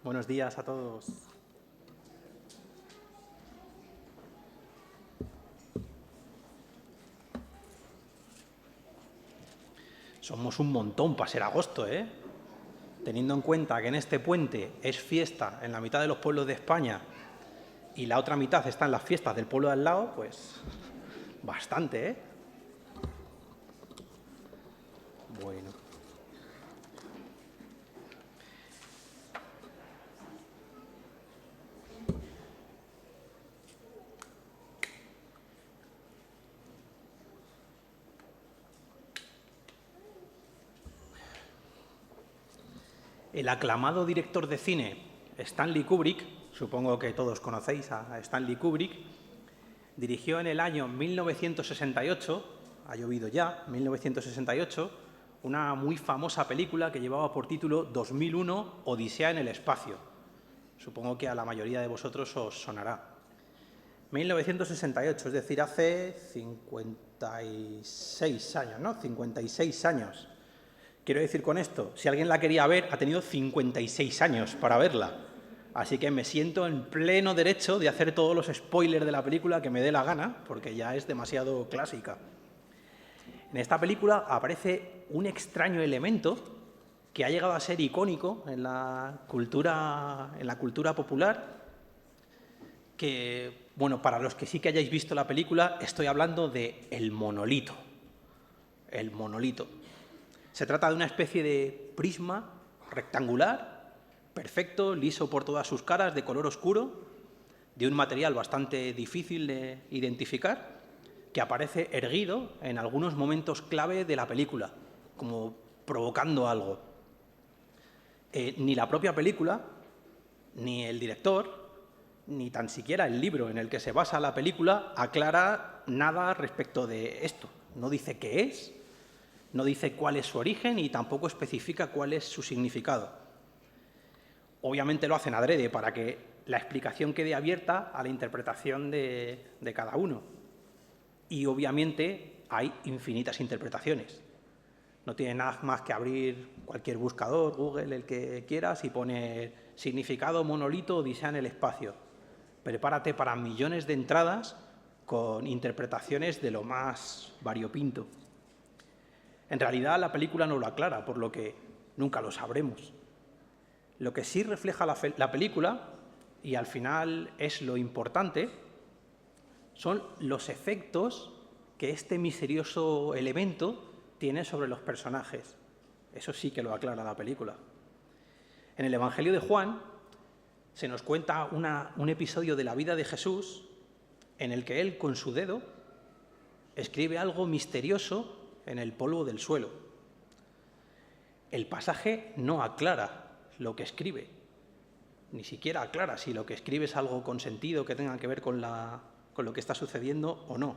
Buenos días a todos. Somos un montón para ser agosto, ¿eh? Teniendo en cuenta que en este puente es fiesta en la mitad de los pueblos de España y la otra mitad está en las fiestas del pueblo de al lado, pues bastante, ¿eh? Bueno. El aclamado director de cine Stanley Kubrick, supongo que todos conocéis a Stanley Kubrick, dirigió en el año 1968, ha llovido ya, 1968, una muy famosa película que llevaba por título 2001, Odisea en el espacio. Supongo que a la mayoría de vosotros os sonará. 1968, es decir, hace 56 años, ¿no? 56 años. Quiero decir con esto, si alguien la quería ver, ha tenido 56 años para verla. Así que me siento en pleno derecho de hacer todos los spoilers de la película que me dé la gana, porque ya es demasiado clásica. En esta película aparece un extraño elemento que ha llegado a ser icónico en la cultura popular, que, bueno, para los que sí que hayáis visto la película, estoy hablando de el monolito. El monolito. Se trata de una especie de prisma rectangular, perfecto, liso por todas sus caras, de color oscuro, de un material bastante difícil de identificar, que aparece erguido en algunos momentos clave de la película, como provocando algo. Ni la propia película, ni el director, ni tan siquiera el libro en el que se basa la película aclara nada respecto de esto. No dice qué es, no dice cuál es su origen y tampoco especifica cuál es su significado. Obviamente lo hacen adrede para que la explicación quede abierta a la interpretación de cada uno. Y obviamente hay infinitas interpretaciones. No tiene nada más que abrir cualquier buscador, Google, el que quieras, y poner significado monolito Odisea en el espacio. Prepárate para millones de entradas con interpretaciones de lo más variopinto. En realidad la película no lo aclara, por lo que nunca lo sabremos. Lo que sí refleja la película, y al final es lo importante, son los efectos que este misterioso elemento tiene sobre los personajes. Eso sí que lo aclara la película. En el Evangelio de Juan se nos cuenta un episodio de la vida de Jesús en el que él, con su dedo, escribe algo misterioso en el polvo del suelo. El pasaje no aclara lo que escribe, ni siquiera aclara si lo que escribe es algo con sentido que tenga que ver con lo que está sucediendo o no.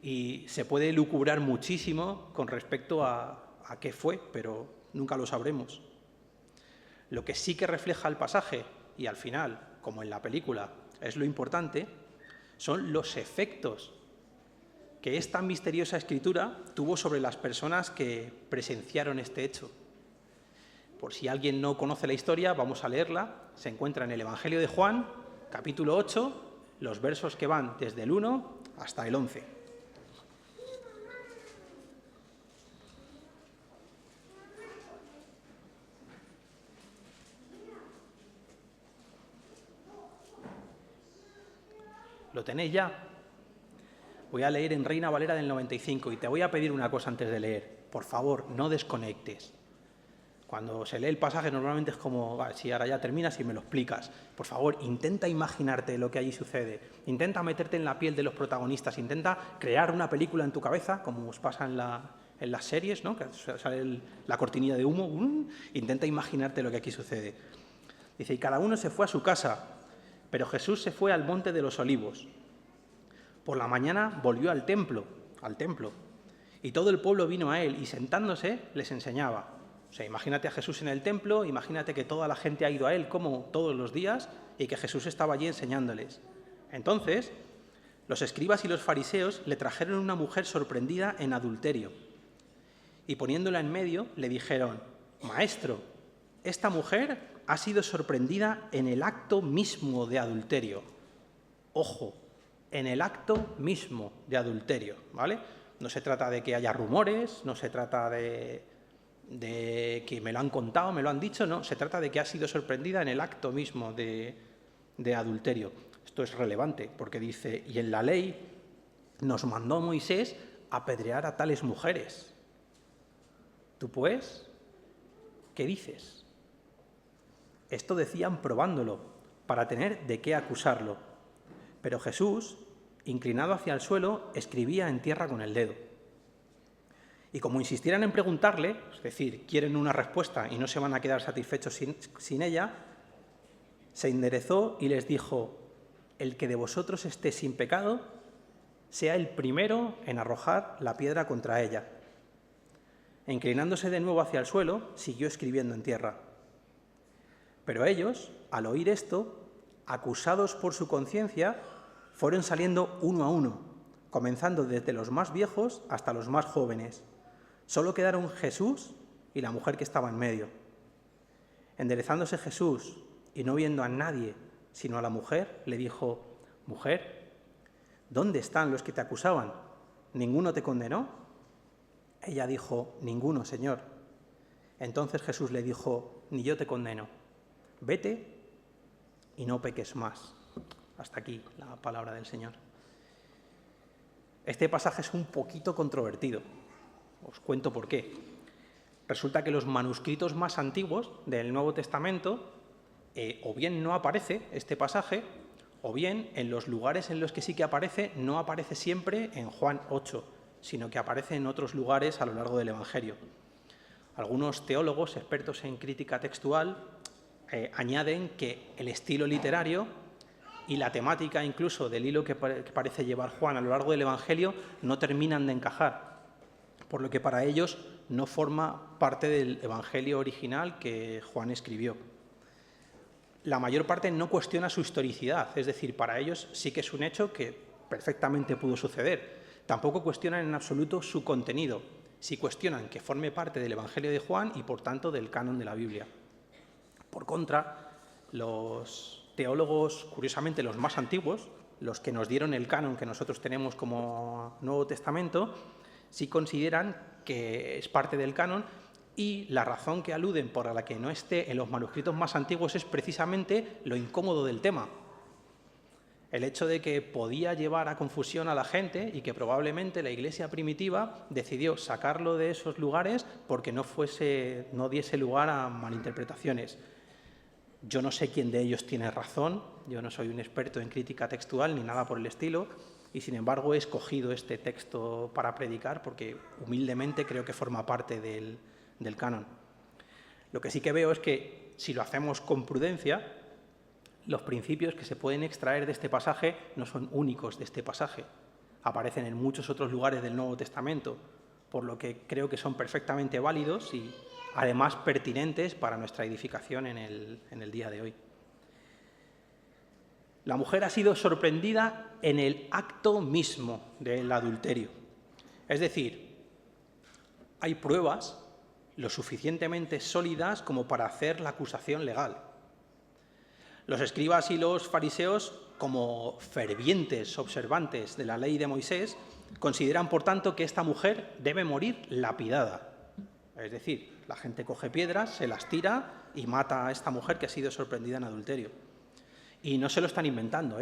Y se puede elucubrar muchísimo con respecto a qué fue, pero nunca lo sabremos. Lo que sí que refleja el pasaje, y al final, como en la película, es lo importante, son los efectos que esta misteriosa escritura tuvo sobre las personas que presenciaron este hecho. Por si alguien no conoce la historia, vamos a leerla. Se encuentra en el Evangelio de Juan, capítulo 8, los versos que van desde el 1 hasta el 11. ¿Lo tenéis ya? Voy a leer en Reina Valera del 95 y te voy a pedir una cosa antes de leer. Por favor, no desconectes. Cuando se lee el pasaje normalmente es como, vale, si ahora ya terminas y me lo explicas. Por favor, intenta imaginarte lo que allí sucede. Intenta meterte en la piel de los protagonistas. Intenta crear una película en tu cabeza, como os pasa en las series, ¿no? Que sale la cortinilla de humo. Intenta imaginarte lo que aquí sucede. Dice, y cada uno se fue a su casa, pero Jesús se fue al monte de los Olivos. Por la mañana volvió al templo, y todo el pueblo vino a él, y sentándose les enseñaba. O sea, imagínate a Jesús en el templo, imagínate que toda la gente ha ido a él como todos los días, y que Jesús estaba allí enseñándoles. Entonces, los escribas y los fariseos le trajeron una mujer sorprendida en adulterio, y poniéndola en medio, le dijeron, «Maestro, esta mujer ha sido sorprendida en el acto mismo de adulterio. Ojo, en el acto mismo de adulterio, ¿vale? No se trata de que haya rumores, no se trata de que me lo han contado, me lo han dicho, no, se trata de que ha sido sorprendida en el acto mismo de adulterio. Esto es relevante porque dice, y en la ley nos mandó Moisés apedrear a tales mujeres. ¿Tú pues qué dices? Esto decían probándolo, para tener de qué acusarlo. Pero Jesús, inclinado hacia el suelo, escribía en tierra con el dedo. Y como insistieran en preguntarle, es decir, quieren una respuesta y no se van a quedar satisfechos sin ella, se enderezó y les dijo, el que de vosotros esté sin pecado, sea el primero en arrojar la piedra contra ella. E inclinándose de nuevo hacia el suelo, siguió escribiendo en tierra. Pero ellos, al oír esto, acusados por su conciencia, fueron saliendo uno a uno, comenzando desde los más viejos hasta los más jóvenes. Solo quedaron Jesús y la mujer que estaba en medio. Enderezándose Jesús y no viendo a nadie, sino a la mujer, le dijo, «Mujer, ¿dónde están los que te acusaban? ¿Ninguno te condenó?» Ella dijo, «Ninguno, Señor». Entonces Jesús le dijo, «Ni yo te condeno. Vete y no peques más». Hasta aquí la palabra del Señor. Este pasaje es un poquito controvertido. Os cuento por qué. Resulta que los manuscritos más antiguos del Nuevo Testamento o bien no aparece este pasaje, o bien en los lugares en los que sí que aparece, no aparece siempre en Juan 8, sino que aparece en otros lugares a lo largo del Evangelio. Algunos teólogos expertos en crítica textual añaden que el estilo literario y la temática incluso del hilo que parece llevar Juan a lo largo del Evangelio no terminan de encajar, por lo que para ellos no forma parte del Evangelio original que Juan escribió. La mayor parte no cuestiona su historicidad, es decir, para ellos sí que es un hecho que perfectamente pudo suceder. Tampoco cuestionan en absoluto su contenido, sí cuestionan que forme parte del Evangelio de Juan y por tanto del canon de la Biblia. Por contra, los teólogos, curiosamente los más antiguos, los que nos dieron el canon que nosotros tenemos como Nuevo Testamento, sí consideran que es parte del canon y la razón que aluden por la que no esté en los manuscritos más antiguos es precisamente lo incómodo del tema. El hecho de que podía llevar a confusión a la gente y que probablemente la Iglesia primitiva decidió sacarlo de esos lugares porque no diese lugar a malinterpretaciones. Yo no sé quién de ellos tiene razón, yo no soy un experto en crítica textual ni nada por el estilo, y sin embargo he escogido este texto para predicar porque humildemente creo que forma parte del canon. Lo que sí que veo es que si lo hacemos con prudencia, los principios que se pueden extraer de este pasaje no son únicos de este pasaje. Aparecen en muchos otros lugares del Nuevo Testamento, por lo que creo que son perfectamente válidos y además pertinentes para nuestra edificación en el día de hoy. La mujer ha sido sorprendida en el acto mismo del adulterio. Es decir, hay pruebas lo suficientemente sólidas como para hacer la acusación legal. Los escribas y los fariseos, como fervientes observantes de la ley de Moisés, consideran, por tanto, que esta mujer debe morir lapidada. Es decir, la gente coge piedras, se las tira y mata a esta mujer que ha sido sorprendida en adulterio. Y no se lo están inventando,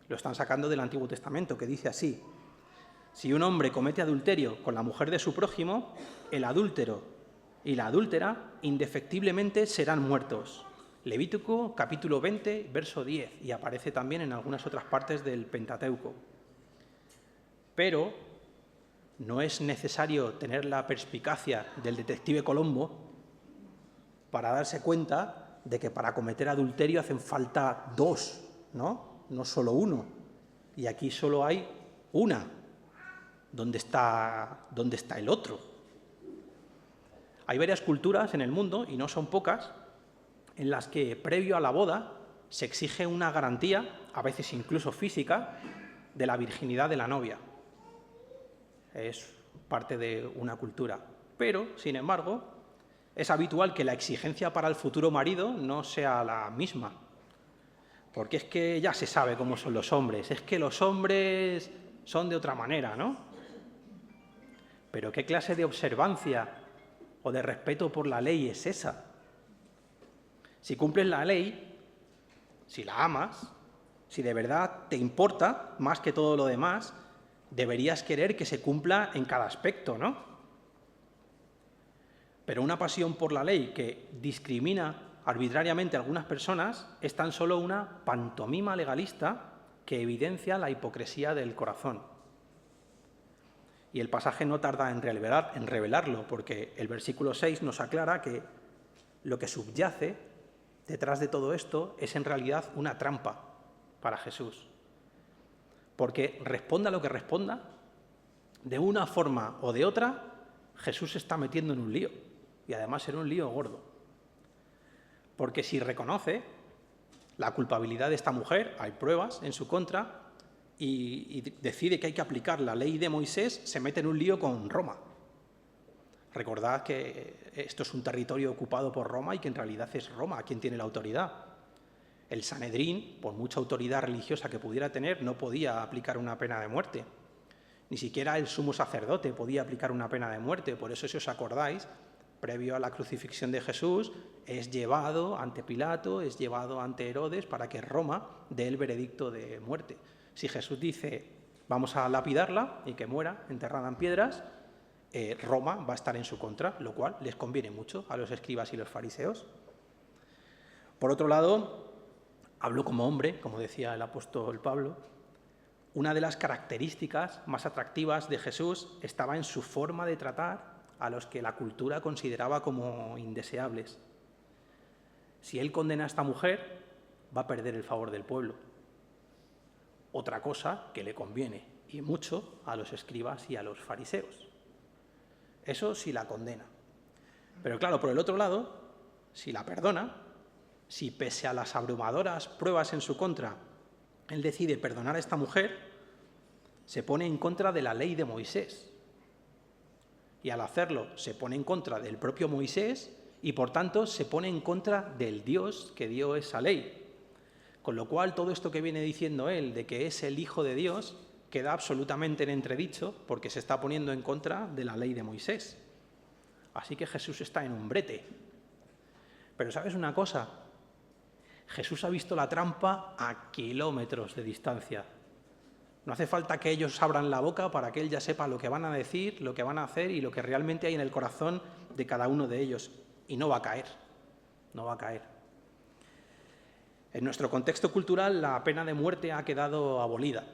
lo están sacando del Antiguo Testamento, que dice así: si un hombre comete adulterio con la mujer de su prójimo, el adúltero y la adúltera indefectiblemente serán muertos. Levítico capítulo 20, verso 10, y aparece también en algunas otras partes del Pentateuco. Pero no es necesario tener la perspicacia del detective Colombo para darse cuenta de que para cometer adulterio hacen falta dos, no solo uno. Y aquí solo hay una. ¿Dónde está el otro? Hay varias culturas en el mundo, y no son pocas, en las que previo a la boda se exige una garantía, a veces incluso física, de la virginidad de la novia. Es parte de una cultura. Pero, sin embargo, es habitual que la exigencia para el futuro marido no sea la misma. Porque es que ya se sabe cómo son los hombres, es que los hombres son de otra manera, ¿no? Pero ¿qué clase de observancia o de respeto por la ley es esa? Si cumples la ley, si la amas, si de verdad te importa más que todo lo demás, deberías querer que se cumpla en cada aspecto, ¿no? Pero una pasión por la ley que discrimina arbitrariamente a algunas personas es tan solo una pantomima legalista que evidencia la hipocresía del corazón. Y el pasaje no tarda en revelarlo, porque el versículo 6 nos aclara que lo que subyace detrás de todo esto es en realidad una trampa para Jesús. Porque responda lo que responda, de una forma o de otra, Jesús se está metiendo en un lío, y además en un lío gordo. Porque si reconoce la culpabilidad de esta mujer, hay pruebas en su contra, y decide que hay que aplicar la ley de Moisés, se mete en un lío con Roma. Recordad que esto es un territorio ocupado por Roma y que en realidad es Roma quien tiene la autoridad. El Sanedrín, por mucha autoridad religiosa que pudiera tener, no podía aplicar una pena de muerte. Ni siquiera el sumo sacerdote podía aplicar una pena de muerte. Por eso, si os acordáis, previo a la crucifixión de Jesús, es llevado ante Pilato, es llevado ante Herodes para que Roma dé el veredicto de muerte. Si Jesús dice, vamos a lapidarla y que muera enterrada en piedras, Roma va a estar en su contra, lo cual les conviene mucho a los escribas y los fariseos. Por otro lado, hablo como hombre, como decía el apóstol Pablo. Una de las características más atractivas de Jesús estaba en su forma de tratar a los que la cultura consideraba como indeseables. Si él condena a esta mujer, va a perder el favor del pueblo. Otra cosa que le conviene, y mucho, a los escribas y a los fariseos. Eso sí la condena. Pero claro, por el otro lado, si la perdona, si pese a las abrumadoras pruebas en su contra, él decide perdonar a esta mujer, se pone en contra de la ley de Moisés. Y al hacerlo se pone en contra del propio Moisés y por tanto se pone en contra del Dios que dio esa ley. Con lo cual todo esto que viene diciendo él de que es el Hijo de Dios queda absolutamente en entredicho porque se está poniendo en contra de la ley de Moisés. Así que Jesús está en un brete. Pero ¿sabes una cosa? Jesús ha visto la trampa a kilómetros de distancia. No hace falta que ellos abran la boca para que él ya sepa lo que van a decir, lo que van a hacer y lo que realmente hay en el corazón de cada uno de ellos. Y no va a caer, no va a caer. En nuestro contexto cultural la pena de muerte ha quedado abolida.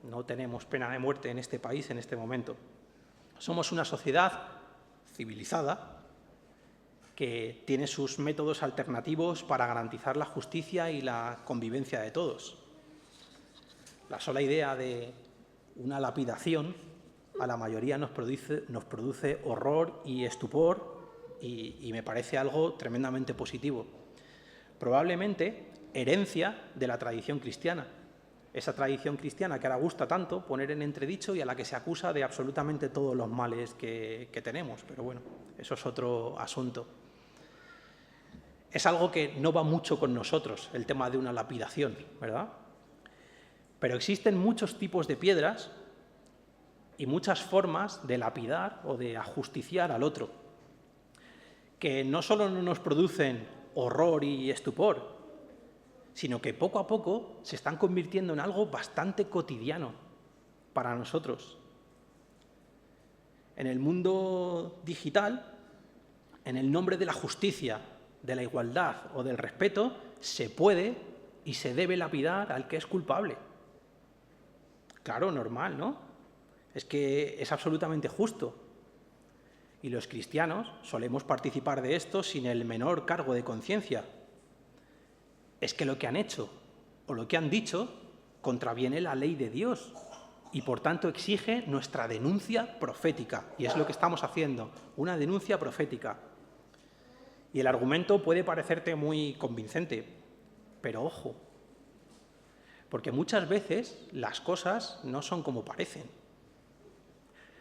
No tenemos pena de muerte en este país en este momento. Somos una sociedad civilizada que tiene sus métodos alternativos para garantizar la justicia y la convivencia de todos. La sola idea de una lapidación a la mayoría nos produce horror y estupor y me parece algo tremendamente positivo. Probablemente herencia de la tradición cristiana. Esa tradición cristiana que ahora gusta tanto poner en entredicho y a la que se acusa de absolutamente todos los males que tenemos. Pero bueno, eso es otro asunto. Es algo que no va mucho con nosotros, el tema de una lapidación, ¿verdad? Pero existen muchos tipos de piedras y muchas formas de lapidar o de ajusticiar al otro, que no solo no nos producen horror y estupor, sino que poco a poco se están convirtiendo en algo bastante cotidiano para nosotros. En el mundo digital, en el nombre de la justicia, de la igualdad o del respeto, se puede y se debe lapidar al que es culpable. Claro, normal, ¿no? Es que es absolutamente justo. Y los cristianos solemos participar de esto sin el menor cargo de conciencia. Es que lo que han hecho o lo que han dicho contraviene la ley de Dios y por tanto exige nuestra denuncia profética. Y es lo que estamos haciendo, una denuncia profética. Y el argumento puede parecerte muy convincente, pero ojo, porque muchas veces las cosas no son como parecen.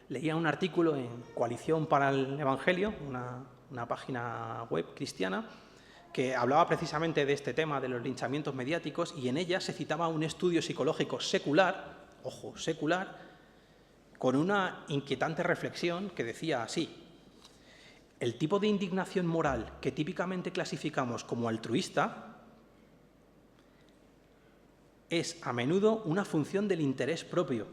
Leía un artículo en Coalición para el Evangelio, una página web cristiana, que hablaba precisamente de este tema de los linchamientos mediáticos, y en ella se citaba un estudio psicológico secular, ojo, secular, con una inquietante reflexión que decía así: el tipo de indignación moral que típicamente clasificamos como altruista es a menudo una función del interés propio,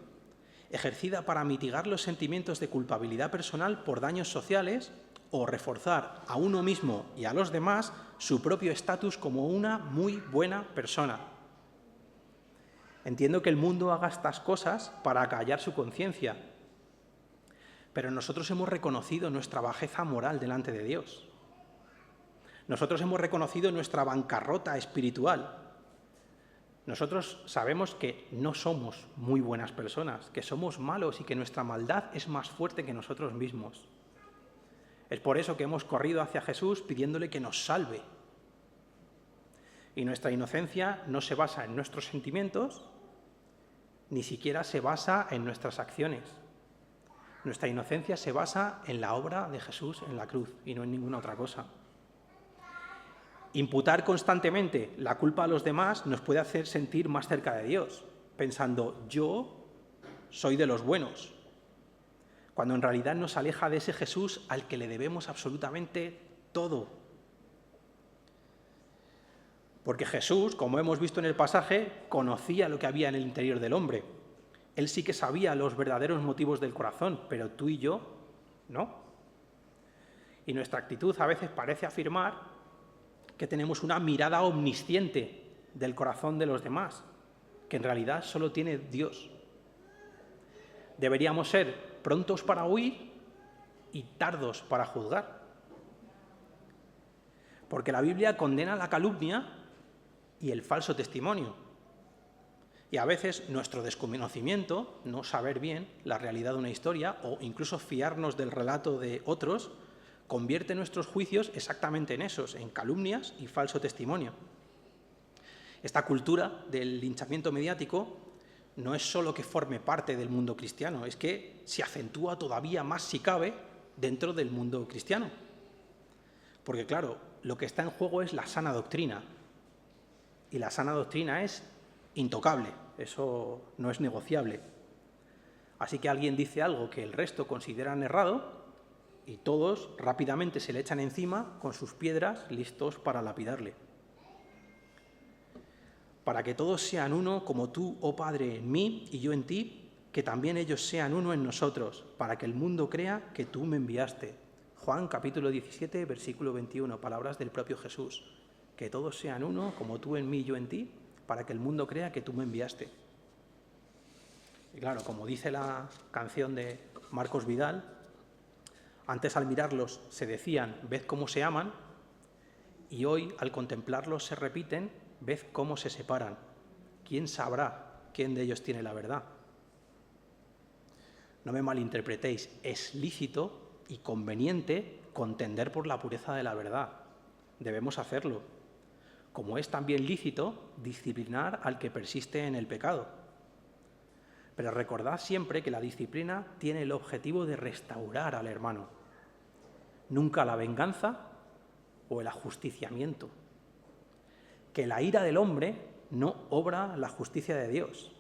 ejercida para mitigar los sentimientos de culpabilidad personal por daños sociales o reforzar a uno mismo y a los demás su propio estatus como una muy buena persona. Entiendo que el mundo haga estas cosas para acallar su conciencia, pero nosotros hemos reconocido nuestra bajeza moral delante de Dios. Nosotros hemos reconocido nuestra bancarrota espiritual. Nosotros sabemos que no somos muy buenas personas, que somos malos y que nuestra maldad es más fuerte que nosotros mismos. Es por eso que hemos corrido hacia Jesús pidiéndole que nos salve. Y nuestra inocencia no se basa en nuestros sentimientos, ni siquiera se basa en nuestras acciones. Nuestra inocencia se basa en la obra de Jesús en la cruz y no en ninguna otra cosa. Imputar constantemente la culpa a los demás nos puede hacer sentir más cerca de Dios, pensando yo soy de los buenos, cuando en realidad nos aleja de ese Jesús al que le debemos absolutamente todo. Porque Jesús, como hemos visto en el pasaje, conocía lo que había en el interior del hombre. Él sí que sabía los verdaderos motivos del corazón, pero tú y yo no. Y nuestra actitud a veces parece afirmar que tenemos una mirada omnisciente del corazón de los demás, que en realidad solo tiene Dios. Deberíamos ser prontos para oír y tardos para juzgar. Porque la Biblia condena la calumnia y el falso testimonio. Y a veces nuestro desconocimiento, no saber bien la realidad de una historia o incluso fiarnos del relato de otros, convierte nuestros juicios exactamente en esos, en calumnias y falso testimonio. Esta cultura del linchamiento mediático no es solo que forme parte del mundo cristiano, es que se acentúa todavía más, si cabe, dentro del mundo cristiano. Porque claro, lo que está en juego es la sana doctrina. Y la sana doctrina es intocable, eso no es negociable. Así que alguien dice algo que el resto consideran errado y todos rápidamente se le echan encima con sus piedras listos para lapidarle. Para que todos sean uno, como tú, oh Padre, en mí y yo en ti, que también ellos sean uno en nosotros, para que el mundo crea que tú me enviaste. Juan capítulo 17, versículo 21, palabras del propio Jesús. Que todos sean uno, como tú en mí y yo en ti, para que el mundo crea que tú me enviaste. Y claro, como dice la canción de Marcos Vidal, antes al mirarlos se decían, ved cómo se aman, y hoy al contemplarlos se repiten, ved cómo se separan. ¿Quién sabrá quién de ellos tiene la verdad? No me malinterpretéis, es lícito y conveniente contender por la pureza de la verdad. Debemos hacerlo. Como es también lícito disciplinar al que persiste en el pecado. Pero recordad siempre que la disciplina tiene el objetivo de restaurar al hermano, nunca la venganza o el ajusticiamiento. Que la ira del hombre no obra la justicia de Dios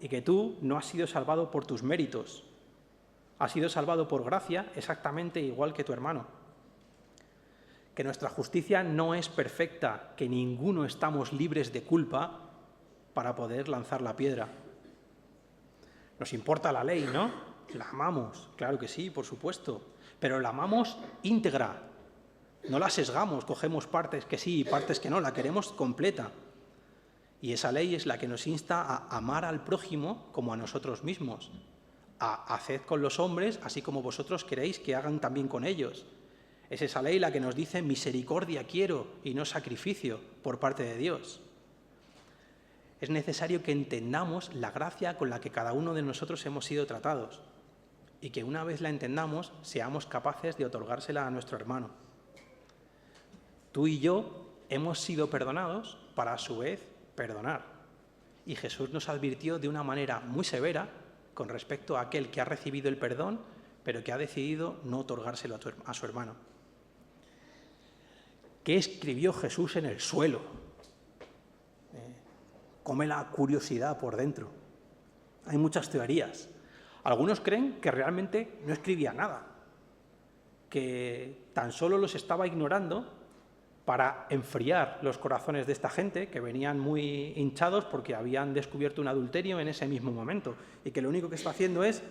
y que tú no has sido salvado por tus méritos, has sido salvado por gracia exactamente igual que tu hermano. Que nuestra justicia no es perfecta, que ninguno estamos libres de culpa para poder lanzar la piedra. Nos importa la ley, ¿no? La amamos, claro que sí, por supuesto, pero la amamos íntegra. No la sesgamos, cogemos partes que sí y partes que no, la queremos completa. Y esa ley es la que nos insta a amar al prójimo como a nosotros mismos. A haced con los hombres así como vosotros queréis que hagan también con ellos. Es esa ley la que nos dice misericordia quiero y no sacrificio por parte de Dios. Es necesario que entendamos la gracia con la que cada uno de nosotros hemos sido tratados y que una vez la entendamos seamos capaces de otorgársela a nuestro hermano. Tú y yo hemos sido perdonados para a su vez perdonar. Y Jesús nos advirtió de una manera muy severa con respecto a aquel que ha recibido el perdón, pero que ha decidido no otorgárselo a su hermano. ¿Qué escribió Jesús en el suelo? Come la curiosidad por dentro. Hay muchas teorías. Algunos creen que realmente no escribía nada, que tan solo los estaba ignorando para enfriar los corazones de esta gente, que venían muy hinchados porque habían descubierto un adulterio en ese mismo momento, y que lo único que está haciendo es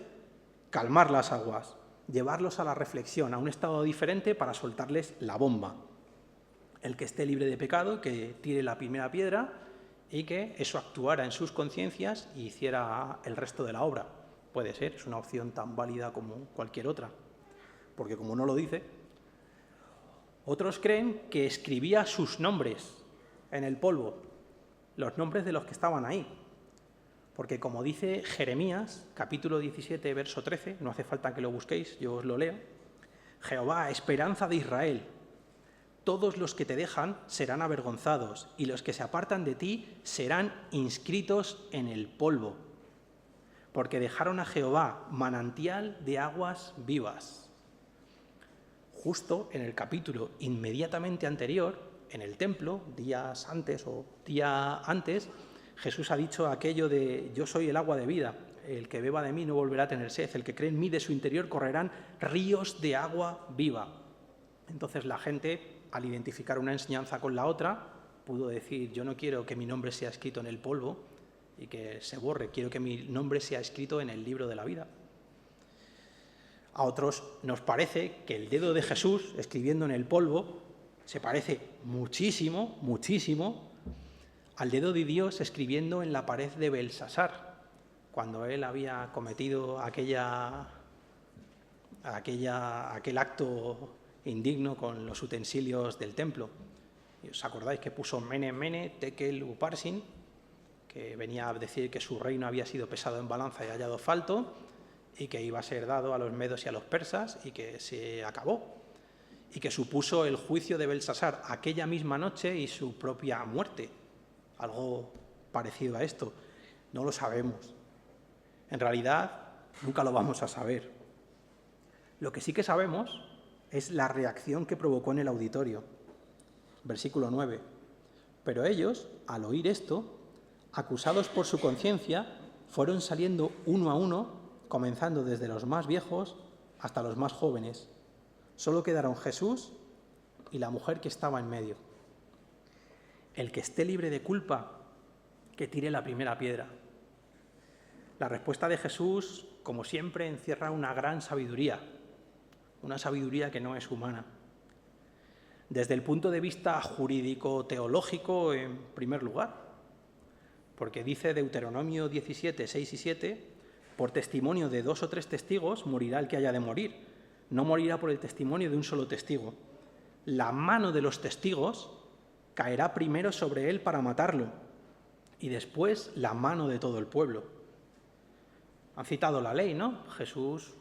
calmar las aguas, llevarlos a la reflexión, a un estado diferente para soltarles la bomba. El que esté libre de pecado, que tire la primera piedra, y que eso actuara en sus conciencias y hiciera el resto de la obra. Puede ser, es una opción tan válida como cualquier otra, porque como no lo dice. Otros creen que escribía sus nombres en el polvo, los nombres de los que estaban ahí, porque como dice Jeremías, capítulo 17, verso 13, no hace falta que lo busquéis, yo os lo leo: Jehová, esperanza de Israel, todos los que te dejan serán avergonzados, y los que se apartan de ti serán inscritos en el polvo, porque dejaron a Jehová manantial de aguas vivas. Justo en el capítulo inmediatamente anterior, en el templo, días antes o día antes, Jesús ha dicho aquello de: yo soy el agua de vida, el que beba de mí no volverá a tener sed, el que cree en mí de su interior correrán ríos de agua viva. Entonces la gente, al identificar una enseñanza con la otra, pudo decir: yo no quiero que mi nombre sea escrito en el polvo y que se borre, quiero que mi nombre sea escrito en el libro de la vida. A otros nos parece que el dedo de Jesús escribiendo en el polvo se parece muchísimo, muchísimo al dedo de Dios escribiendo en la pared de Belsasar, cuando él había cometido aquel acto indigno con los utensilios del templo. Y os acordáis que puso Mene, Mene, Tekel, Uparsin, que venía a decir que su reino había sido pesado en balanza y hallado falto, y que iba a ser dado a los medos y a los persas, y que se acabó, y que supuso el juicio de Belsasar aquella misma noche y su propia muerte. Algo parecido a esto. No lo sabemos. En realidad, nunca lo vamos a saber. Lo que sí que sabemos es la reacción que provocó en el auditorio. Versículo 9. Pero ellos, al oír esto, acusados por su conciencia, fueron saliendo uno a uno, comenzando desde los más viejos hasta los más jóvenes. Solo quedaron Jesús y la mujer que estaba en medio. El que esté libre de culpa, que tire la primera piedra. La respuesta de Jesús, como siempre, encierra una gran sabiduría, una sabiduría que no es humana. Desde el punto de vista jurídico-teológico, en primer lugar, porque dice Deuteronomio 17, 6 y 7, por testimonio de 2 o 3 testigos morirá el que haya de morir, no morirá por el testimonio de un solo testigo. La mano de los testigos caerá primero sobre él para matarlo, y después la mano de todo el pueblo. Han citado la ley, ¿no? Jesús,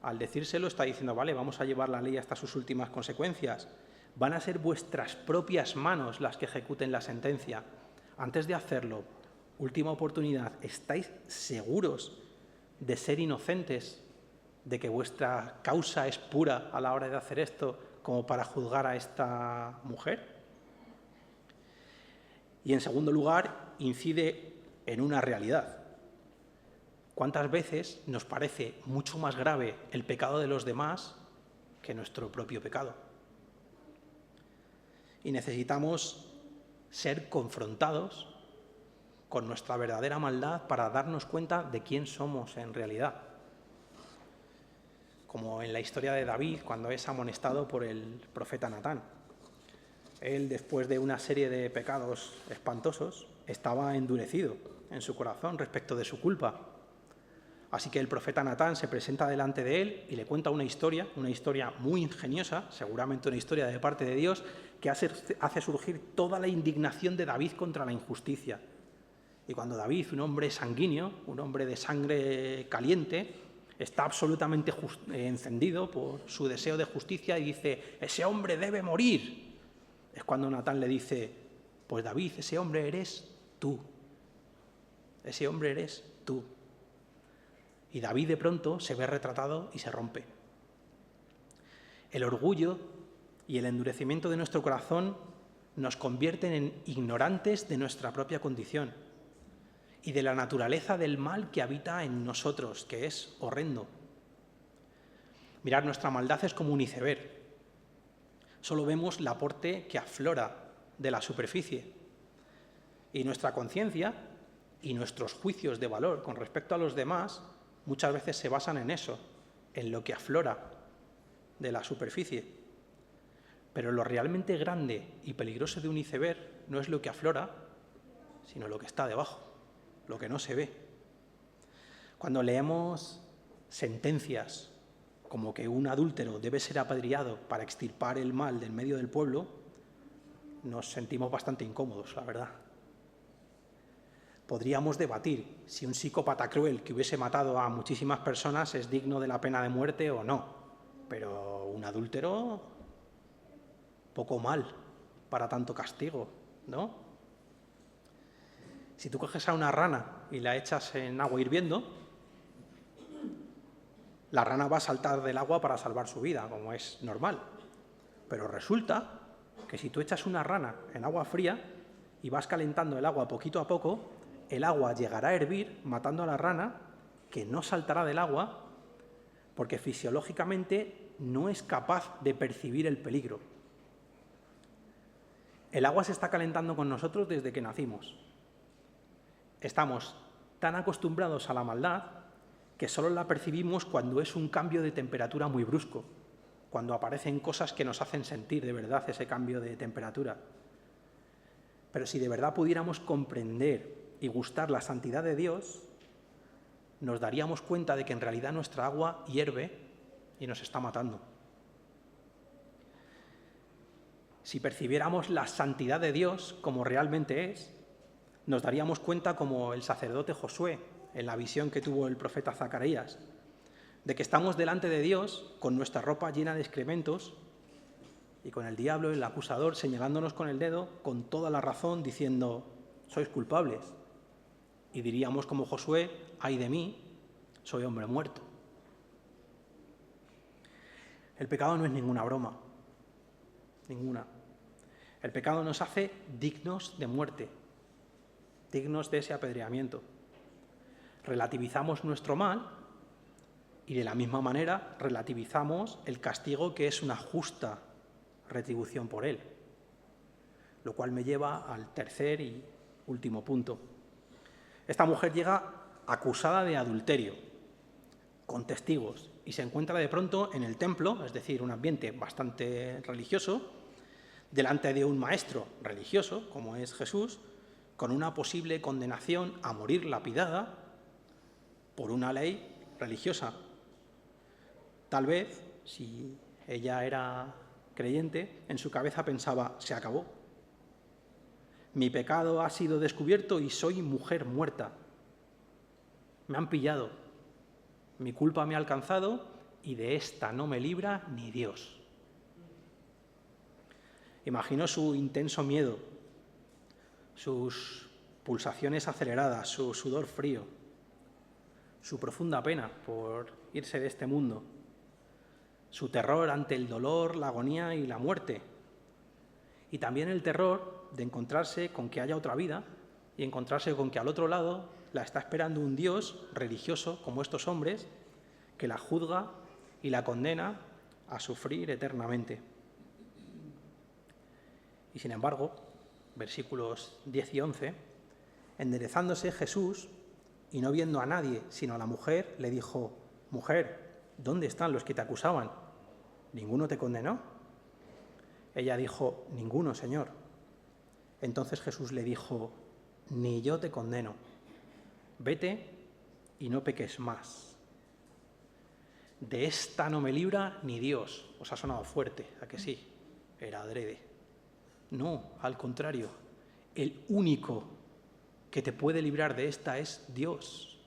al decírselo, está diciendo: vale, vamos a llevar la ley hasta sus últimas consecuencias. Van a ser vuestras propias manos las que ejecuten la sentencia. Antes de hacerlo, última oportunidad, ¿estáis seguros de ser inocentes, de que vuestra causa es pura a la hora de hacer esto, como para juzgar a esta mujer? Y en segundo lugar, incide en una realidad. ¿Cuántas veces nos parece mucho más grave el pecado de los demás que nuestro propio pecado? Y necesitamos ser confrontados con nuestra verdadera maldad para darnos cuenta de quién somos en realidad. Como en la historia de David, cuando es amonestado por el profeta Natán. Él, después de una serie de pecados espantosos, estaba endurecido en su corazón respecto de su culpa. Así que el profeta Natán se presenta delante de él y le cuenta una historia muy ingeniosa, seguramente una historia de parte de Dios, que hace surgir toda la indignación de David contra la injusticia. Y cuando David, un hombre sanguíneo, un hombre de sangre caliente, está absolutamente encendido por su deseo de justicia y dice: ese hombre debe morir, es cuando Natán le dice: pues David, ese hombre eres tú. Ese hombre eres tú. Y David de pronto se ve retratado y se rompe. El orgullo y el endurecimiento de nuestro corazón nos convierten en ignorantes de nuestra propia condición y de la naturaleza del mal que habita en nosotros, que es horrendo. Mirad, nuestra maldad es como un iceberg. Solo vemos la parte que aflora de la superficie. Y nuestra conciencia y nuestros juicios de valor con respecto a los demás muchas veces se basan en eso, en lo que aflora de la superficie. Pero lo realmente grande y peligroso de un iceberg no es lo que aflora, sino lo que está debajo, lo que no se ve. Cuando leemos sentencias como que un adúltero debe ser apedreado para extirpar el mal del medio del pueblo, nos sentimos bastante incómodos, la verdad. Podríamos debatir si un psicópata cruel que hubiese matado a muchísimas personas es digno de la pena de muerte o no, pero un adúltero, poco mal para tanto castigo, ¿no? Si tú coges a una rana y la echas en agua hirviendo, la rana va a saltar del agua para salvar su vida, como es normal. Pero resulta que si tú echas una rana en agua fría y vas calentando el agua poquito a poco, el agua llegará a hervir, matando a la rana, que no saltará del agua, porque fisiológicamente no es capaz de percibir el peligro. El agua se está calentando con nosotros desde que nacimos. Estamos tan acostumbrados a la maldad que solo la percibimos cuando es un cambio de temperatura muy brusco, cuando aparecen cosas que nos hacen sentir de verdad ese cambio de temperatura. Pero si de verdad pudiéramos comprender y gustar la santidad de Dios, nos daríamos cuenta de que en realidad nuestra agua hierve y nos está matando. Si percibiéramos la santidad de Dios como realmente es, nos daríamos cuenta, como el sacerdote Josué, en la visión que tuvo el profeta Zacarías, de que estamos delante de Dios con nuestra ropa llena de excrementos y con el diablo, el acusador, señalándonos con el dedo con toda la razón, diciendo: sois culpables. Y diríamos como Josué: ay de mí, soy hombre muerto. El pecado no es ninguna broma, ninguna. El pecado nos hace dignos de muerte, dignos de ese apedreamiento. Relativizamos nuestro mal y de la misma manera relativizamos el castigo, que es una justa retribución por él. Lo cual me lleva al tercer y último punto. Esta mujer llega acusada de adulterio, con testigos, y se encuentra de pronto en el templo, es decir, un ambiente bastante religioso, delante de un maestro religioso, como es Jesús, con una posible condenación a morir lapidada por una ley religiosa. Tal vez, si ella era creyente, en su cabeza pensaba: se acabó. Mi pecado ha sido descubierto y soy mujer muerta. Me han pillado. Mi culpa me ha alcanzado y de esta no me libra ni Dios. Imagino su intenso miedo, sus pulsaciones aceleradas, su sudor frío, su profunda pena por irse de este mundo, su terror ante el dolor, la agonía y la muerte, y también el terror de encontrarse con que haya otra vida y encontrarse con que al otro lado la está esperando un Dios religioso como estos hombres, que la juzga y la condena a sufrir eternamente. Y sin embargo, versículos 10 y 11, enderezándose Jesús y no viendo a nadie sino a la mujer, le dijo: mujer, ¿dónde están los que te acusaban? ¿Ninguno te condenó? Ella dijo: ninguno, Señor. Entonces Jesús le dijo: ni yo te condeno. Vete y no peques más. De esta no me libra ni Dios. Os ha sonado fuerte, ¿a que sí? Era adrede. No, al contrario. El único que te puede librar de esta es Dios.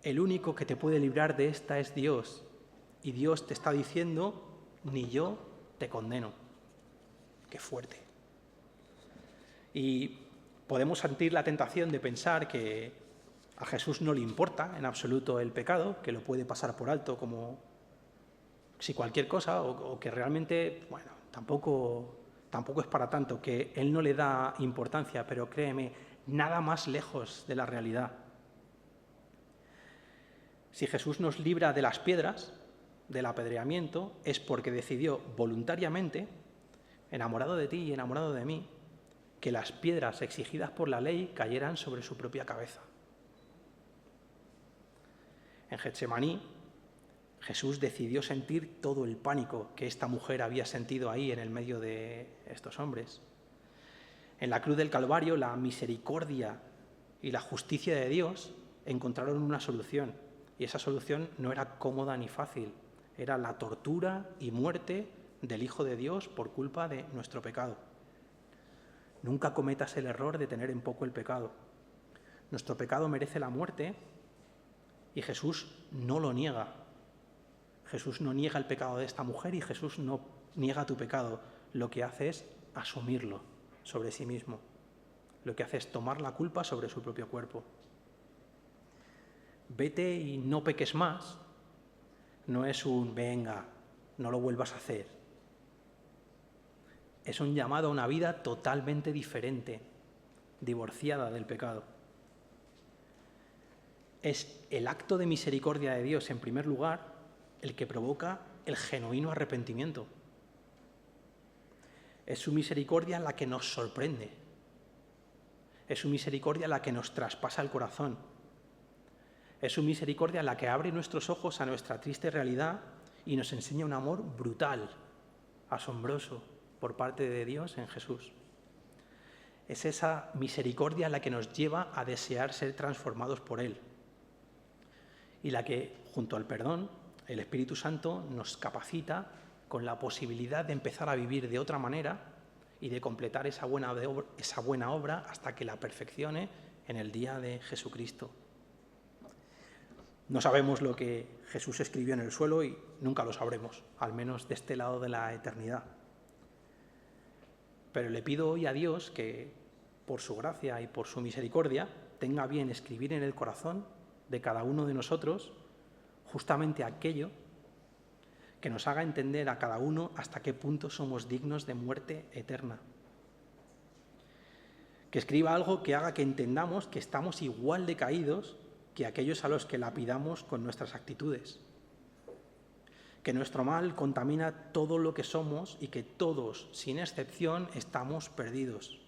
El único que te puede librar de esta es Dios. Y Dios te está diciendo: ni yo te condeno. Qué fuerte. Y podemos sentir la tentación de pensar que a Jesús no le importa en absoluto el pecado, que lo puede pasar por alto como si cualquier cosa, o que realmente, bueno, tampoco es para tanto, que él no le da importancia, pero créeme, nada más lejos de la realidad. Si Jesús nos libra de las piedras, del apedreamiento, es porque decidió voluntariamente, enamorado de ti y enamorado de mí, que las piedras exigidas por la ley cayeran sobre su propia cabeza. En Getsemaní, Jesús decidió sentir todo el pánico que esta mujer había sentido ahí en el medio de estos hombres. En la cruz del Calvario, la misericordia y la justicia de Dios encontraron una solución, y esa solución no era cómoda ni fácil, era la tortura y muerte del Hijo de Dios por culpa de nuestro pecado. Nunca cometas el error de tener en poco el pecado. Nuestro pecado merece la muerte y Jesús no lo niega. Jesús no niega el pecado de esta mujer y Jesús no niega tu pecado. Lo que hace es asumirlo sobre sí mismo. Lo que hace es tomar la culpa sobre su propio cuerpo. Vete y no peques más. No es un venga, no lo vuelvas a hacer. Es un llamado a una vida totalmente diferente, divorciada del pecado. Es el acto de misericordia de Dios, en primer lugar, el que provoca el genuino arrepentimiento. Es su misericordia la que nos sorprende. Es su misericordia la que nos traspasa el corazón. Es su misericordia la que abre nuestros ojos a nuestra triste realidad y nos enseña un amor brutal, asombroso, por parte de Dios en Jesús. Es esa misericordia la que nos lleva a desear ser transformados por Él y la que, junto al perdón, el Espíritu Santo nos capacita con la posibilidad de empezar a vivir de otra manera y de completar esa buena obra hasta que la perfeccione en el día de Jesucristo. No sabemos lo que Jesús escribió en el suelo y nunca lo sabremos, al menos de este lado de la eternidad. Pero le pido hoy a Dios que, por su gracia y por su misericordia, tenga bien escribir en el corazón de cada uno de nosotros justamente aquello que nos haga entender a cada uno hasta qué punto somos dignos de muerte eterna. Que escriba algo que haga que entendamos que estamos igual de caídos que aquellos a los que lapidamos con nuestras actitudes. Que nuestro mal contamina todo lo que somos y que todos, sin excepción, estamos perdidos.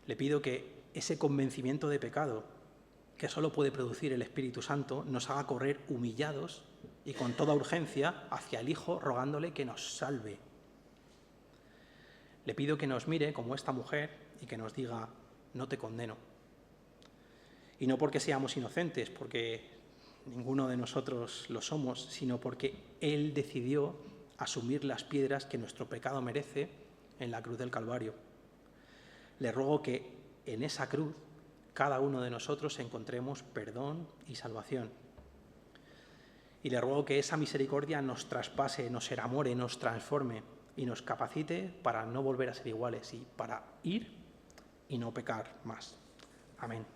Le pido que ese convencimiento de pecado, que solo puede producir el Espíritu Santo, nos haga correr humillados y con toda urgencia hacia el Hijo, rogándole que nos salve. Le pido que nos mire como esta mujer y que nos diga, no te condeno. Y no porque seamos inocentes, porque ninguno de nosotros lo somos, sino porque Él decidió asumir las piedras que nuestro pecado merece en la cruz del Calvario. Le ruego que en esa cruz cada uno de nosotros encontremos perdón y salvación. Y le ruego que esa misericordia nos traspase, nos enamore, nos transforme y nos capacite para no volver a ser iguales y para ir y no pecar más. Amén.